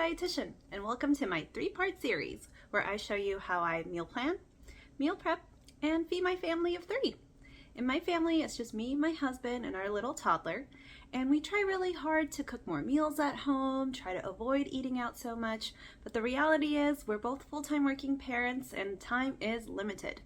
dietitian, and welcome to my three-part series where I show you how I meal plan, meal prep, and feed my family of three. In my family, it's just me, my husband, and our little toddler, and we try really hard to cook more meals at home, try to avoid eating out so much, but the reality is we're both full-time working parents and time is limited.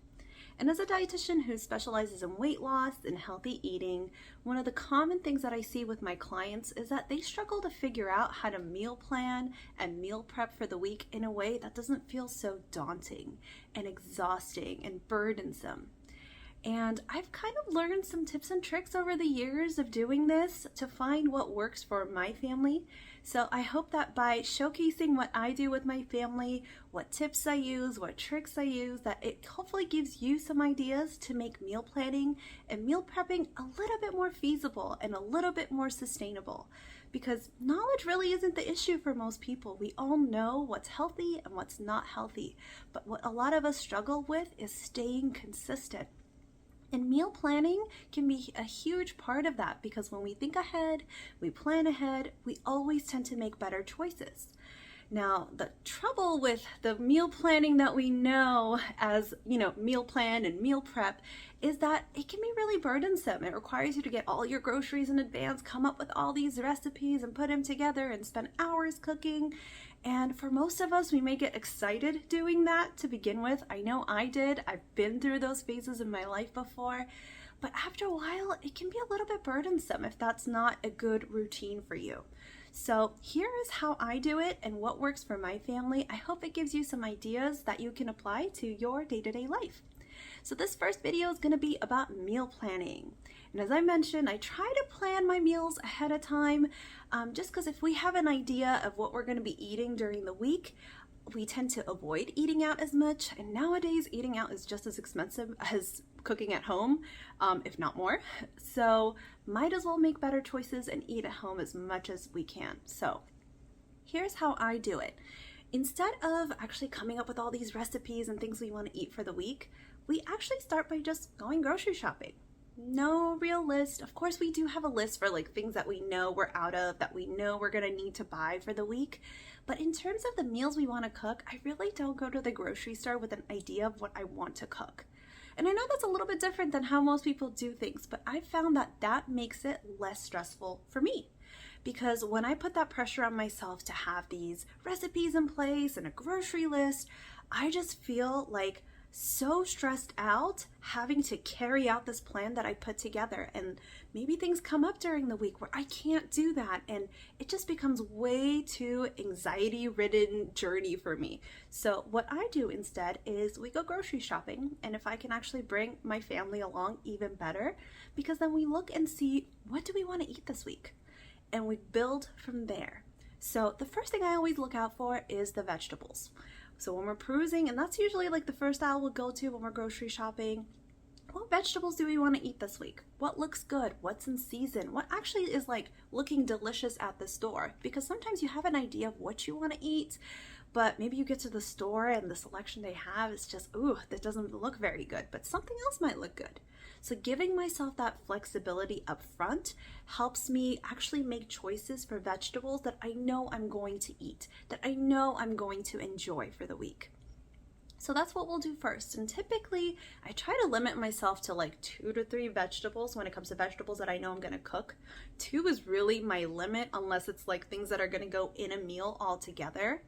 And as a dietitian who specializes in weight loss and healthy eating, one of the common things that I see with my clients is that they struggle to figure out how to meal plan and meal prep for the week in a way that doesn't feel so daunting and exhausting and burdensome. And I've kind of learned some tips and tricks over the years of doing this to find what works for my family. So I hope that by showcasing what I do with my family, what tips I use, what tricks I use, that it hopefully gives you some ideas to make meal planning and meal prepping a little bit more feasible and a little bit more sustainable. Because knowledge really isn't the issue for most people. We all know what's healthy and what's not healthy. But what a lot of us struggle with is staying consistent. And meal planning can be a huge part of that because when we think ahead, we plan ahead, we always tend to make better choices. Now, the trouble with the meal planning that we know as, meal plan and meal prep is that it can be really burdensome. It requires you to get all your groceries in advance, come up with all these recipes and put them together and spend hours cooking. And for most of us, we may get excited doing that to begin with. I know I did. I've been through those phases in my life before. But after a while, it can be a little bit burdensome if that's not a good routine for you. So here is how I do it and what works for my family. I hope it gives you some ideas that you can apply to your day-to-day life. So this first video is going to be about meal planning. And as I mentioned, I try to plan my meals ahead of time just because if we have an idea of what we're going to be eating during the week, we tend to avoid eating out as much. And nowadays, eating out is just as expensive as cooking at home, if not more. So might as well make better choices and eat at home as much as we can. So here's how I do it. Instead of actually coming up with all these recipes and things we want to eat for the week, we actually start by just going grocery shopping. No real list. Of course, we do have a list for like things that we know we're out of, that we know we're gonna need to buy for the week. But in terms of the meals we want to cook, I really don't go to the grocery store with an idea of what I want to cook. And I know that's a little bit different than how most people do things, but I found that that makes it less stressful for me. Because when I put that pressure on myself to have these recipes in place and a grocery list, I just feel like so stressed out having to carry out this plan that I put together, and maybe things come up during the week where I can't do that, and it just becomes way too anxiety-ridden journey for me. So what I do instead is we go grocery shopping, and if I can actually bring my family along, even better, because then we look and see, what do we want to eat this week? And we build from there. So the first thing I always look out for is the vegetables. So when we're perusing, and that's usually like the first aisle we'll go to when we're grocery shopping, what vegetables do we want to eat this week? What looks good? What's in season? What actually is like looking delicious at the store? Because sometimes you have an idea of what you want to eat, but maybe you get to the store and the selection they have is just, ooh, that doesn't look very good, but something else might look good. So giving myself that flexibility up front helps me actually make choices for vegetables that I know I'm going to eat, that I know I'm going to enjoy for the week. So that's what we'll do first. And typically I try to limit myself to like 2 to 3 vegetables when it comes to vegetables that I know I'm going to cook. 2 is really my limit unless it's like things that are going to go in a meal altogether.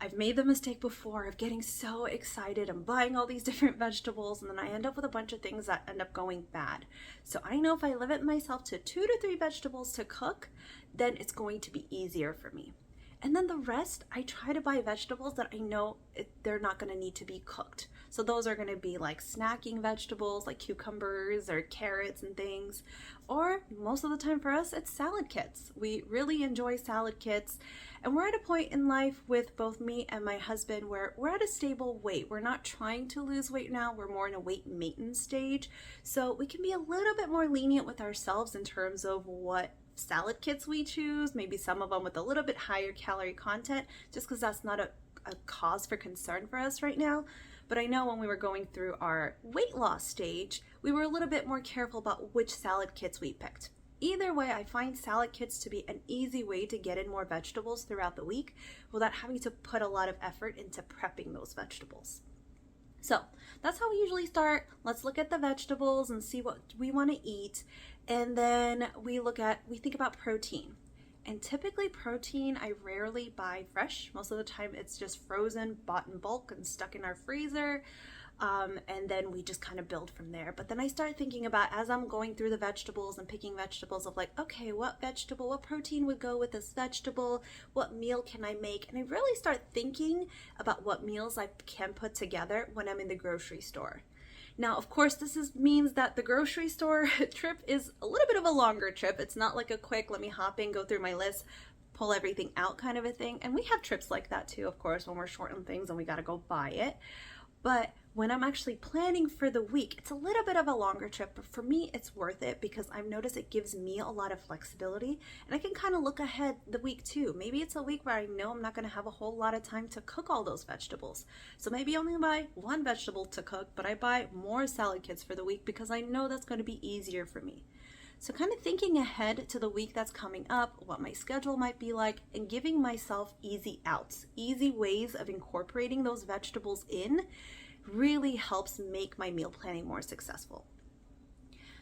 I've made the mistake before of getting so excited and buying all these different vegetables, and then I end up with a bunch of things that end up going bad. So I know if I limit myself to 2 to 3 vegetables to cook, then it's going to be easier for me. And then the rest, I try to buy vegetables that I know they're not going to need to be cooked. So those are going to be like snacking vegetables like cucumbers or carrots and things. Or most of the time for us, it's salad kits. We really enjoy salad kits. And we're at a point in life with both me and my husband where we're at a stable weight. We're not trying to lose weight now. We're more in a weight maintenance stage. So we can be a little bit more lenient with ourselves in terms of what salad kits we choose, maybe some of them with a little bit higher calorie content, just because that's not a cause for concern for us right now. But I know when we were going through our weight loss stage, we were a little bit more careful about which salad kits we picked. Either way, I find salad kits to be an easy way to get in more vegetables throughout the week without having to put a lot of effort into prepping those vegetables. So that's how we usually start. Let's look at the vegetables and see what we want to eat. And then we think about protein. And typically protein, I rarely buy fresh. Most of the time it's just frozen, bought in bulk and stuck in our freezer. And then we just kind of build from there. But then I start thinking about, as I'm going through the vegetables and picking vegetables, of like, okay, what protein would go with this vegetable? What meal can I make? And I really start thinking about what meals I can put together when I'm in the grocery store. Now, of course, means that the grocery store trip is a little bit of a longer trip. It's not like a quick, let me hop in, go through my list, pull everything out kind of a thing. And we have trips like that too, of course, when we're short on things and we got to go buy it. But when I'm actually planning for the week, it's a little bit of a longer trip, but for me, it's worth it because I've noticed it gives me a lot of flexibility and I can kind of look ahead the week too. Maybe it's a week where I know I'm not going to have a whole lot of time to cook all those vegetables. So maybe I only buy one vegetable to cook, but I buy more salad kits for the week because I know that's going to be easier for me. So kind of thinking ahead to the week that's coming up, what my schedule might be like, and giving myself easy outs, easy ways of incorporating those vegetables in really helps make my meal planning more successful.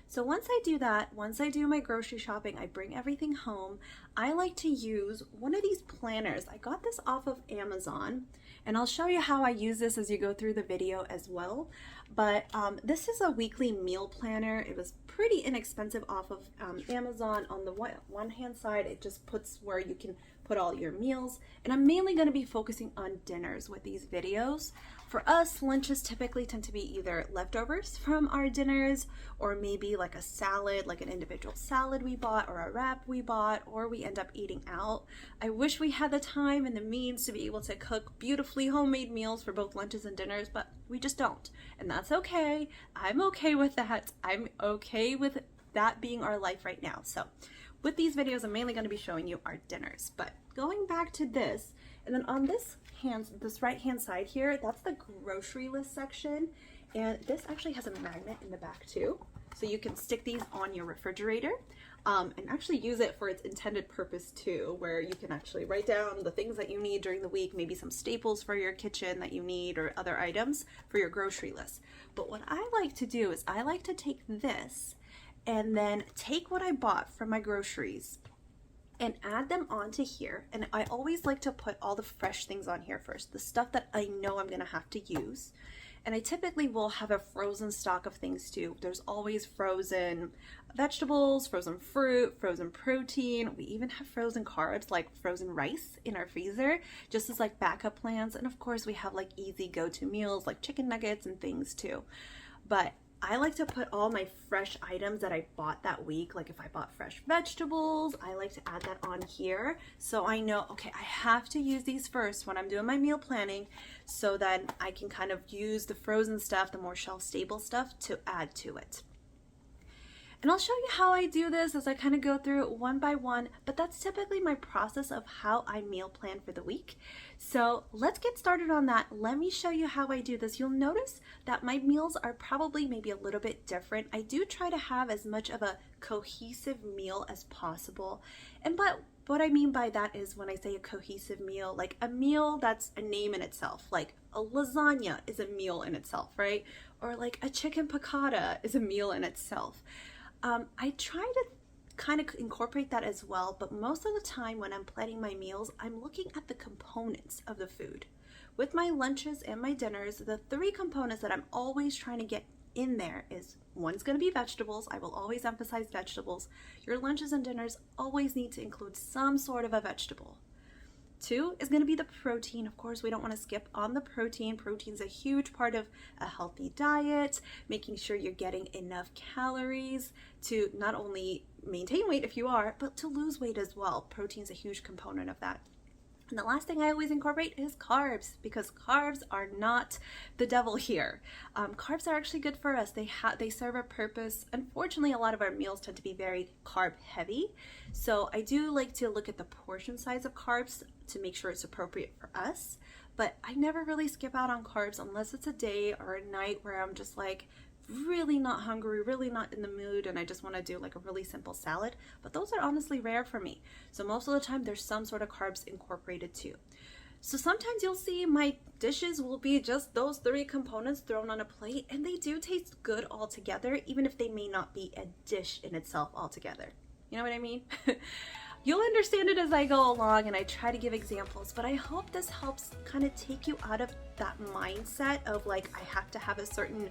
So once I do that, once I do my grocery shopping, I bring everything home, I like to use one of these planners. I got this off of Amazon, and I'll show you how I use this as you go through the video as well. But this is a weekly meal planner. It was pretty inexpensive off of Amazon. On the one hand side, it just puts where you can put all your meals. And I'm mainly going to be focusing on dinners with these videos. For us, lunches typically tend to be either leftovers from our dinners or maybe like a salad, like an individual salad we bought or a wrap we bought, or we end up eating out. I wish we had the time and the means to be able to cook beautifully homemade meals for both lunches and dinners, but we just don't. And that's okay. I'm okay with that. I'm okay with that being our life right now. So with these videos, I'm mainly going to be showing you our dinners. But going back to this, and then on this right hand side here, that's the grocery list section. And this actually has a magnet in the back too. So you can stick these on your refrigerator and actually use it for its intended purpose too, where you can actually write down the things that you need during the week, maybe some staples for your kitchen that you need or other items for your grocery list. But what I like to do is I like to take this and then take what I bought from my groceries and add them onto here. And I always like to put all the fresh things on here first, the stuff that I know I'm gonna have to use. And I typically will have a frozen stock of things too. There's always frozen vegetables, frozen fruit, frozen protein. We even have frozen carbs like frozen rice in our freezer, just as like backup plans. And of course we have like easy go-to meals like chicken nuggets and things too. But I like to put all my fresh items that I bought that week, like if I bought fresh vegetables, I like to add that on here. So I know, okay, I have to use these first when I'm doing my meal planning so that I can kind of use the frozen stuff, the more shelf stable stuff to add to it. And I'll show you how I do this as I kind of go through it one by one, but that's typically my process of how I meal plan for the week. So let's get started on that. Let me show you how I do this. You'll notice that my meals are probably maybe a little bit different. I do try to have as much of a cohesive meal as possible. But what I mean by that is when I say a cohesive meal, like a meal that's a name in itself, like a lasagna is a meal in itself, right? Or like a chicken piccata is a meal in itself. I try to kind of incorporate that as well, but most of the time when I'm planning my meals, I'm looking at the components of the food. With my lunches and my dinners, the three components that I'm always trying to get in there is one's going to be vegetables. I will always emphasize vegetables. Your lunches and dinners always need to include some sort of a vegetable. Two is going to be the protein. Of course, we don't want to skip on the protein. Protein's a huge part of a healthy diet, making sure you're getting enough calories to not only maintain weight if you are, but to lose weight as well. Protein's a huge component of that. And the last thing I always incorporate is carbs, because carbs are not the devil here. Carbs are actually good for us. They serve a purpose. Unfortunately, a lot of our meals tend to be very carb heavy. So I do like to look at the portion size of carbs to make sure it's appropriate for us. But I never really skip out on carbs unless it's a day or a night where I'm just like really not hungry, really not in the mood, and I just want to do like a really simple salad. But those are honestly rare for me. So most of the time there's some sort of carbs incorporated too. So sometimes you'll see my dishes will be just those three components thrown on a plate, and they do taste good all together, even if they may not be a dish in itself altogether. You know what I mean? You'll understand it as I go along and I try to give examples, but I hope this helps kind of take you out of that mindset of like, I have to have a certain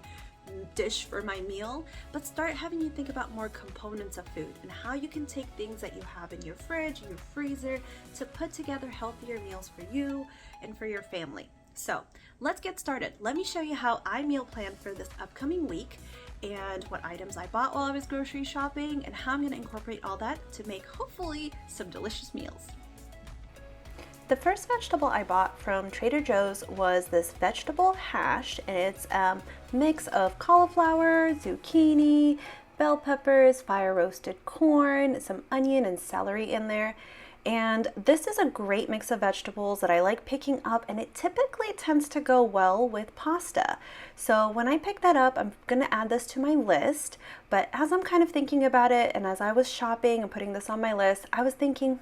dish for my meal, but start having you think about more components of food and how you can take things that you have in your fridge, your freezer, to put together healthier meals for you and for your family. So let's get started. Let me show you how I meal plan for this upcoming week and what items I bought while I was grocery shopping and how I'm going to incorporate all that to make hopefully some delicious meals. The first vegetable I bought from Trader Joe's was this vegetable hash, and it's a mix of cauliflower, zucchini, bell peppers, fire roasted corn, some onion and celery in there. And this is a great mix of vegetables that I like picking up, and it typically tends to go well with pasta. So when I pick that up, I'm going to add this to my list. But as I'm kind of thinking about it, and as I was shopping and putting this on my list, I was thinking,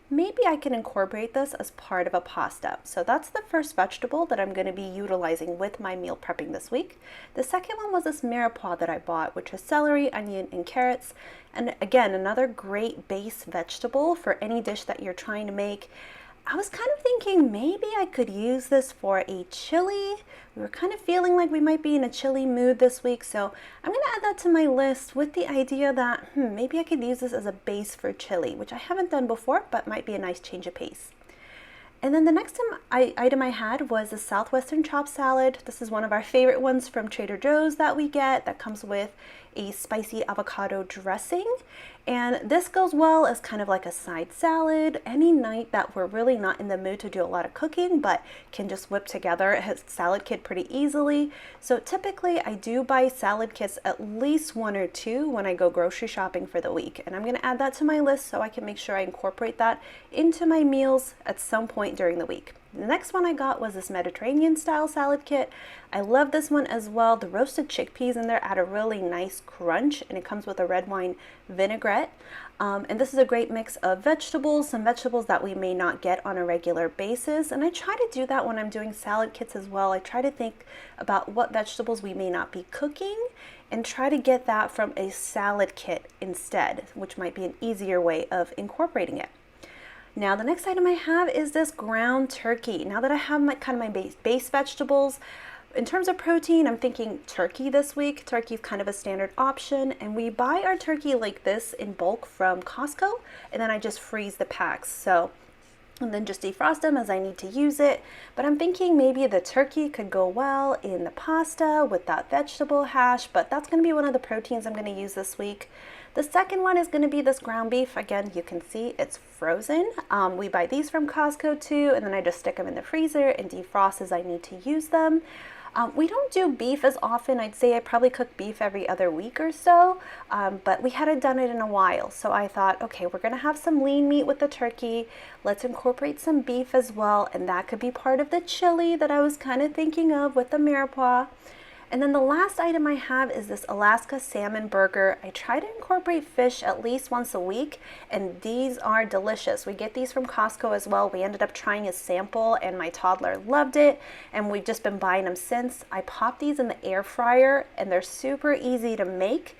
maybe I can incorporate this as part of a pasta. So that's the first vegetable that I'm going to be utilizing with my meal prepping this week. The second one was this mirepoix that I bought, which is celery, onion, and carrots. And again, another great base vegetable for any dish that you're trying to make. I was kind of thinking maybe I could use this for a chili. We were kind of feeling like we might be in a chili mood this week, so I'm going to add that to my list with the idea that maybe I could use this as a base for chili, which I haven't done before, but might be a nice change of pace. And then the next item I had was a Southwestern chopped salad. This is one of our favorite ones from Trader Joe's that we get that comes with a spicy avocado dressing. And this goes well as kind of like a side salad any night that we're really not in the mood to do a lot of cooking, but can just whip together a salad kit pretty easily. So typically I do buy salad kits at least one or two when I go grocery shopping for the week. And I'm going to add that to my list so I can make sure I incorporate that into my meals at some point during the week. The next one I got was this Mediterranean style salad kit. I love this one as well. The roasted chickpeas in there add a really nice crunch, and it comes with a red wine vinaigrette. And this is a great mix of vegetables, some vegetables that we may not get on a regular basis. And I try to do that when I'm doing salad kits as well. I try to think about what vegetables we may not be cooking and try to get that from a salad kit instead, which might be an easier way of incorporating it. Now the next item I have is this ground turkey. Now that I have my kind of my base vegetables, in terms of protein, I'm thinking turkey this week. Turkey is kind of a standard option, and we buy our turkey like this in bulk from Costco, and then I just freeze the packs. And then just defrost them as I need to use it. But I'm thinking maybe the turkey could go well in the pasta with that vegetable hash, but that's going to be one of the proteins I'm going to use this week. The second one is going to be this ground beef. Again, you can see it's frozen. We buy these from Costco too, and then I just stick them in the freezer and defrost as I need to use them. We don't do beef as often. I'd say I probably cook beef every other week or so, but we hadn't done it in a while. So I thought, okay, we're going to have some lean meat with the turkey. Let's incorporate some beef as well, and that could be part of the chili that I was kind of thinking of with the mirepoix. And then the last item I have is this Alaska salmon burger. I try to incorporate fish at least once a week, and these are delicious. We get these from Costco as well. We ended up trying a sample, and my toddler loved it, and we've just been buying them since. I pop these in the air fryer, and they're super easy to make.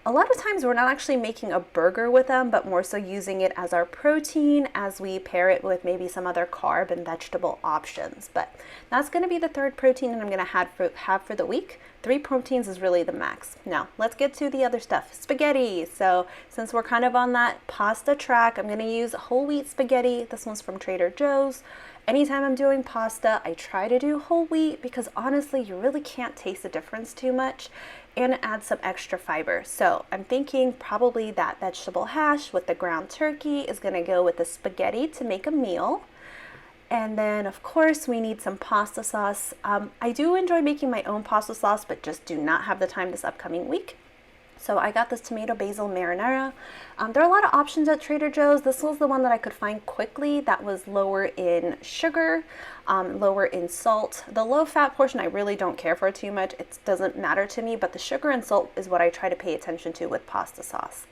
A lot of times we're not actually making a burger with them, but more so using it as our protein as we pair it with maybe some other carb and vegetable options. But that's going to be the third protein that I'm going to have for the week. 3 proteins is really the max. Now, let's get to the other stuff. Spaghetti. So since we're kind of on that pasta track, I'm going to use whole wheat spaghetti. This one's from Trader Joe's. Anytime I'm doing pasta, I try to do whole wheat because honestly, you really can't taste the difference too much, and add some extra fiber. So I'm thinking probably that vegetable hash with the ground turkey is going to go with the spaghetti to make a meal. And then of course we need some pasta sauce. I do enjoy making my own pasta sauce, but just do not have the time this upcoming week. So I got this tomato basil marinara. There are a lot of options at Trader Joe's. This was the one that I could find quickly that was lower in sugar, lower in salt. The low fat portion I really don't care for too much. It doesn't matter to me, but the sugar and salt is what I try to pay attention to with pasta sauce.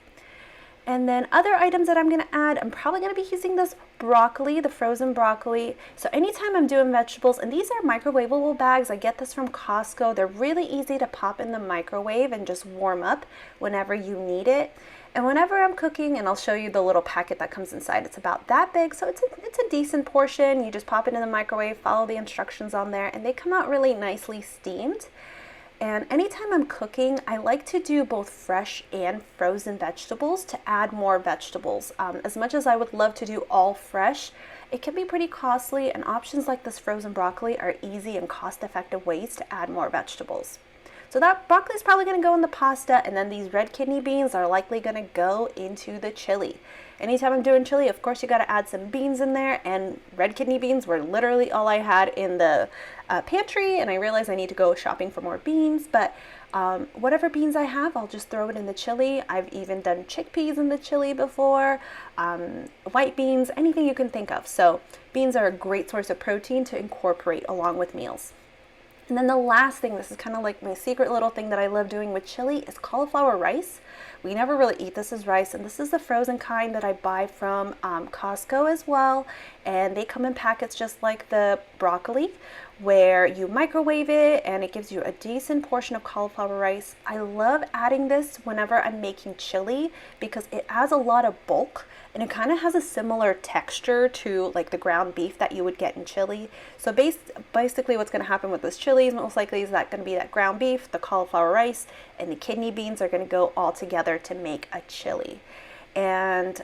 And then other items that I'm going to add, I'm probably going to be using this broccoli, the frozen broccoli. So anytime I'm doing vegetables, and these are microwavable bags, I get this from Costco. They're really easy to pop in the microwave and just warm up whenever you need it. And whenever I'm cooking, and I'll show you the little packet that comes inside, it's about that big, so it's a decent portion. You just pop it in the microwave, follow the instructions on there, and they come out really nicely steamed. And anytime I'm cooking, I like to do both fresh and frozen vegetables to add more vegetables. As much as I would love to do all fresh, it can be pretty costly, and options like this frozen broccoli are easy and cost-effective ways to add more vegetables. So that broccoli is probably going to go in the pasta, and then these red kidney beans are likely going to go into the chili. Anytime I'm doing chili, of course you got to add some beans in there, and red kidney beans were literally all I had in the pantry, and I realized I need to go shopping for more beans, but whatever beans I have, I'll just throw it in the chili. I've even done chickpeas in the chili before, white beans, anything you can think of. So beans are a great source of protein to incorporate along with meals. And then the last thing, this is kind of like my secret little thing that I love doing with chili, is cauliflower rice. We never really eat this as rice, and this is the frozen kind that I buy from Costco as well. And they come in packets just like the broccoli, where you microwave it and it gives you a decent portion of cauliflower rice. I love adding this whenever I'm making chili because it adds a lot of bulk, and it kind of has a similar texture to like the ground beef that you would get in chili. So basically what's going to happen with this chili is most likely is that going to be that ground beef, the cauliflower rice, and the kidney beans are going to go all together to make a chili. And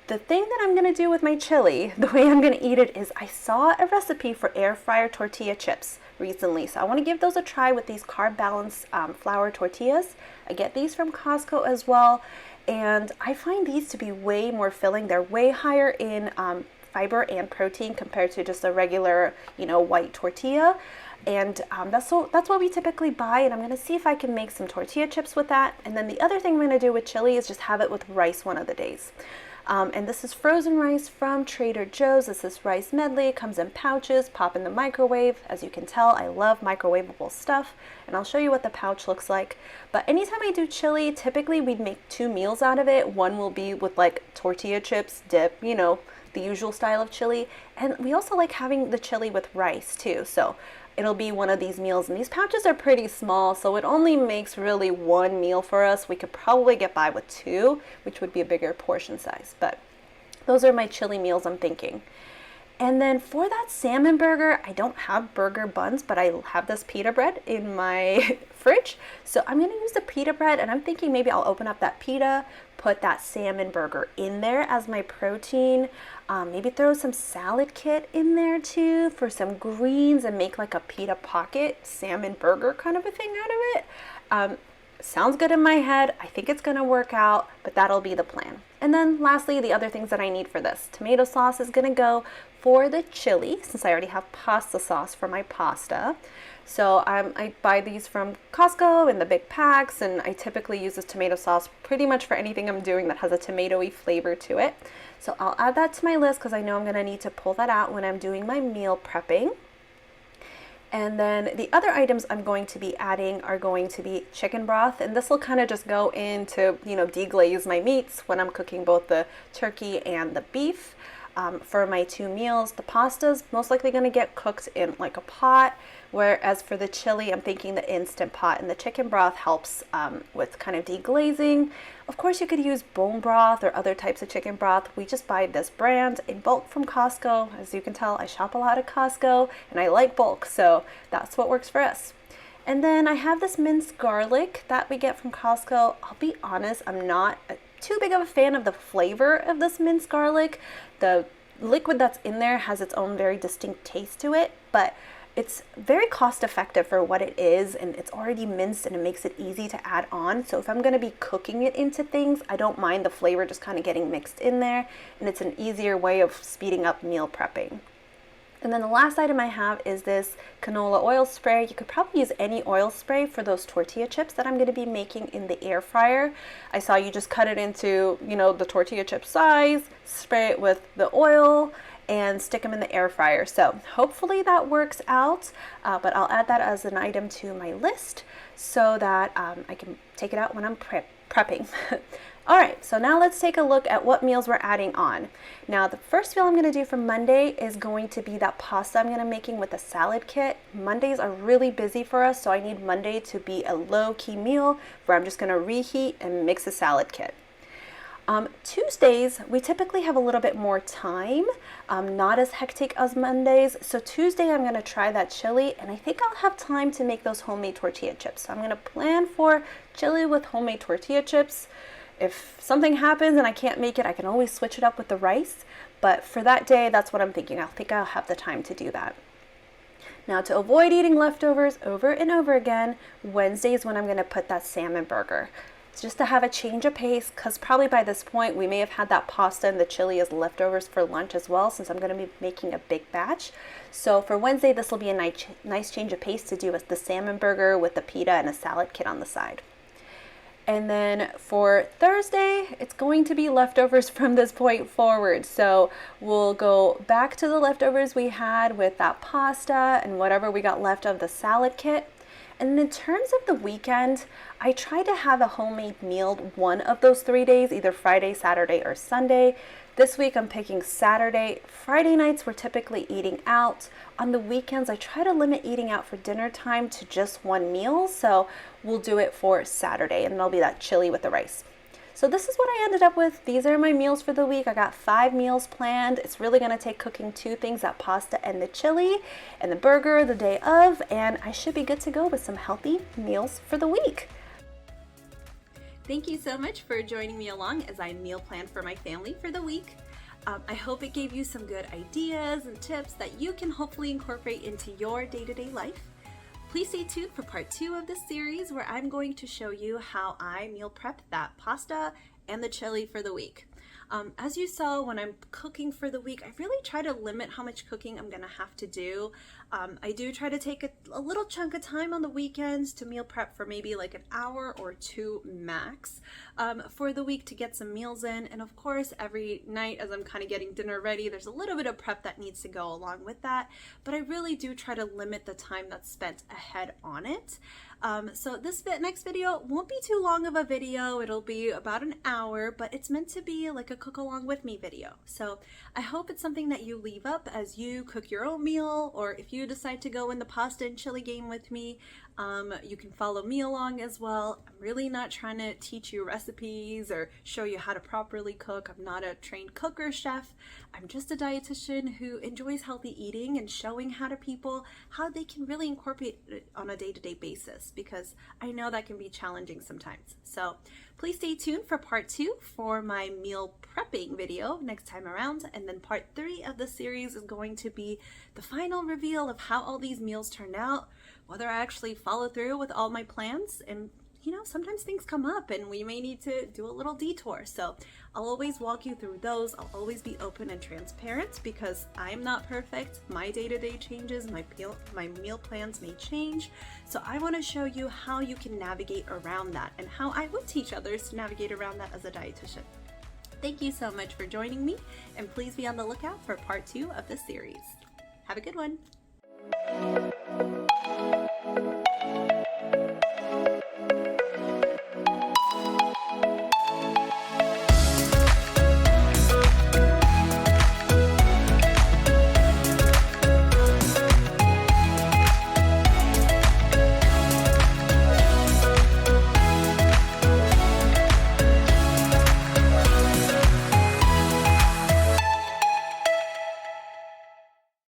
the thing that I'm going to do with my chili, the way I'm going to eat it, is I saw a recipe for air fryer tortilla chips recently. So I want to give those a try with these carb balanced flour tortillas. I get these from Costco as well. And I find these to be way more filling. They're way higher in fiber and protein compared to just a regular, white tortilla. And that's what we typically buy. And I'm going to see if I can make some tortilla chips with that. And then the other thing I'm going to do with chili is just have it with rice one of the days. And this is frozen rice from Trader Joe's. This is rice medley. It comes in pouches, pop in the microwave. As you can tell, I love microwavable stuff, and I'll show you what the pouch looks like. But anytime I do chili, typically we'd make 2 meals out of it. One will be with like tortilla chips, dip, the usual style of chili. And we also like having the chili with rice too. So it'll be one of these meals, and these pouches are pretty small, so it only makes really 1 meal for us. We could probably get by with 2, which would be a bigger portion size, but those are my chili meals I'm thinking. And then for that salmon burger, I don't have burger buns, but I have this pita bread in my fridge. So I'm going to use the pita bread, and I'm thinking maybe I'll open up that pita, put that salmon burger in there as my protein. Maybe throw some salad kit in there too for some greens and make like a pita pocket salmon burger kind of a thing out of it. Sounds good in my head. I think it's going to work out, but that'll be the plan. And then lastly, the other things that I need for this. Tomato sauce is going to go for the chili, since I already have pasta sauce for my pasta. So I buy these from Costco in the big packs, and I typically use this tomato sauce pretty much for anything I'm doing that has a tomatoey flavor to it. So I'll add that to my list because I know I'm going to need to pull that out when I'm doing my meal prepping. And then the other items I'm going to be adding are going to be chicken broth, and this will kind of just go into, deglaze my meats when I'm cooking both the turkey and the beef. For my 2 meals, the pasta's most likely going to get cooked in like a pot, whereas for the chili, I'm thinking the Instant Pot, and the chicken broth helps with kind of deglazing. Of course, you could use bone broth or other types of chicken broth. We just buy this brand in bulk from Costco. As you can tell, I shop a lot at Costco, and I like bulk, so that's what works for us. And then I have this minced garlic that we get from Costco. I'll be honest, I'm not too big of a fan of the flavor of this minced garlic. The liquid that's in there has its own very distinct taste to it, but it's very cost effective for what it is, and it's already minced and it makes it easy to add on. So if I'm going to be cooking it into things, I don't mind the flavor just kind of getting mixed in there, and it's an easier way of speeding up meal prepping. And then the last item I have is this canola oil spray. You could probably use any oil spray for those tortilla chips that I'm going to be making in the air fryer. I saw you just cut it into, the tortilla chip size, spray it with the oil, and stick them in the air fryer. So hopefully that works out, but I'll add that as an item to my list so that I can take it out when I'm prepping. All right, so now let's take a look at what meals we're adding on. Now, the first meal I'm going to do for Monday is going to be that pasta I'm going to be making with a salad kit. Mondays are really busy for us, so I need Monday to be a low-key meal where I'm just going to reheat and mix a salad kit. Tuesdays, we typically have a little bit more time, not as hectic as Mondays. So Tuesday, I'm going to try that chili, and I think I'll have time to make those homemade tortilla chips. So I'm going to plan for chili with homemade tortilla chips. If something happens and I can't make it, I can always switch it up with the rice. But for that day, that's what I'm thinking. I think I'll have the time to do that. Now, to avoid eating leftovers over and over again, Wednesday is when I'm going to put that salmon burger. It's just to have a change of pace, because probably by this point we may have had that pasta and the chili as leftovers for lunch as well, since I'm going to be making a big batch. So for Wednesday, this will be a nice change of pace to do with the salmon burger with the pita and a salad kit on the side. And then for Thursday, it's going to be leftovers from this point forward. So we'll go back to the leftovers we had with that pasta and whatever we got left of the salad kit. And in terms of the weekend, I try to have a homemade meal one of those 3 days, either Friday, Saturday, or Sunday. This week I'm picking Saturday. Friday nights we're typically eating out. On the weekends I try to limit eating out for dinner time to just one meal, so we'll do it for Saturday, and it'll be that chili with the rice. So this is what I ended up with. These are my meals for the week. I got 5 meals planned. It's really going to take cooking 2 things, that pasta and the chili and the burger the day of, and I should be good to go with some healthy meals for the week. Thank you so much for joining me along as I meal plan for my family for the week. I hope it gave you some good ideas and tips that you can hopefully incorporate into your day-to-day life. Please stay tuned for part 2 of this series, where I'm going to show you how I meal prep that pasta and the chili for the week. As you saw, when I'm cooking for the week, I really try to limit how much cooking I'm gonna have to do. I do try to take a little chunk of time on the weekends to meal prep for maybe like an hour or 2 max for the week to get some meals in. And of course, every night as I'm kind of getting dinner ready, there's a little bit of prep that needs to go along with that. But I really do try to limit the time that's spent ahead on it. So this next video won't be too long of a video. It'll be about an hour, but it's meant to be like a cook along with me video. So I hope it's something that you leave up as you cook your own meal, or if you decide to go in the pasta and chili game with me, you can follow me along as well. I'm really not trying to teach you recipes or show you how to properly cook. I'm not a trained cook or chef. I'm just a dietitian who enjoys healthy eating and showing how to people how they can really incorporate it on a day-to-day basis, because I know that can be challenging sometimes. So please stay tuned for part 2 for my meal prepping video next time around. And then part 3 of the series is going to be the final reveal of how all these meals turned out, whether I actually follow through with all my plans. And sometimes things come up and we may need to do a little detour. So I'll always walk you through those. I'll always be open and transparent, because I'm not perfect. My day-to-day changes, my meal plans may change. So I want to show you how you can navigate around that, and how I would teach others to navigate around that as a dietitian. Thank you so much for joining me, and please be on the lookout for part 2 of this series. Have a good one.